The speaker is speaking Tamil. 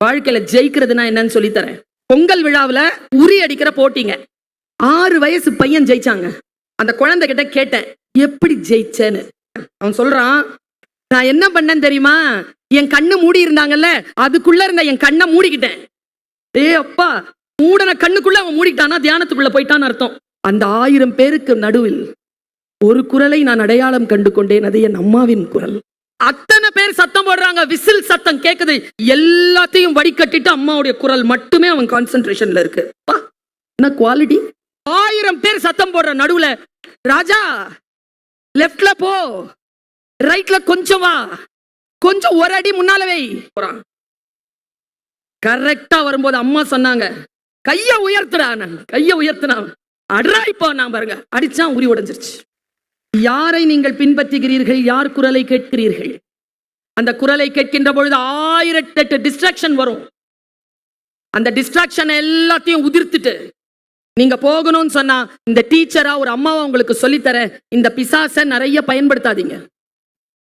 வாழ்க்கையில ஜெயிக்கிறதுனா என்னன்னு சொல்லி தரேன். பொங்கல் விழாவில் உரி அடிக்கிற போட்டிங்க. 6 வயசு பையன் ஜெயிச்சாங்க. அந்த குழந்தை கிட்ட கேட்டேன், எப்படி ஜெயிச்சேன்னு. அவன் சொல்றான், நான் என்ன பண்ணேன்னு தெரியுமா, என் கண்ணு மூடி இருந்தாங்கல்ல, அதுக்குள்ள இருந்த என் கண்ணை மூடிக்கிட்டேன். அப்பா, மூடன கண்ணுக்குள்ள அவன் மூடிட்டானா தியானத்துக்குள்ள போயிட்டான்னு அர்த்தம். அந்த 1000 பேருக்கு நடுவில் ஒரு குரலை நான் அடையாளம் கண்டு கொண்டேன். அது என் அம்மாவின் குரல். அத்தனை பேர் சத்தம் போடுறாங்க, விசில் சத்தம் கேக்குது. எல்லாத்தையும் வடிகட்டிட்டு அம்மாவுடைய குரல் மட்டுமே அவன் கான்சென்ட்ரேஷன்ல இருக்கு. என்ன குவாலிட்டி! 1000 பேர் சத்தம் போடுற நடுவுல, ராஜா லெப்ட்ல போ, ரைட்ல கொஞ்சம் வா, கொஞ்சம் ஒரு அடி முன்னாலவே போறான். கரெக்டா வரும்போது அம்மா சொன்னாங்க, கைய உயர்த்துறான். கைய உயர்த்தினான், அட்ரா இப்போ நான் பாருங்க, அடிச்சான், உரி உடைஞ்சிருச்சு. யாரை நீங்கள் பின்பற்றுகிறீர்கள்? யார் குரலை கேட்கிறீர்கள்? அந்த குரலை கேட்கின்ற பொழுது 1008 டிஸ்ட்ராக்ஷன் வரும். அந்த டிஸ்ட்ராக்ஷன் எல்லாத்தையும் உதிர்த்துட்டு நீங்க போகணும்னு சொன்னா, இந்த டீச்சரா ஒரு அம்மாவை உங்களுக்கு சொல்லித்தர, இந்த பிசாசை நிறைய பயன்படுத்தாதீங்க.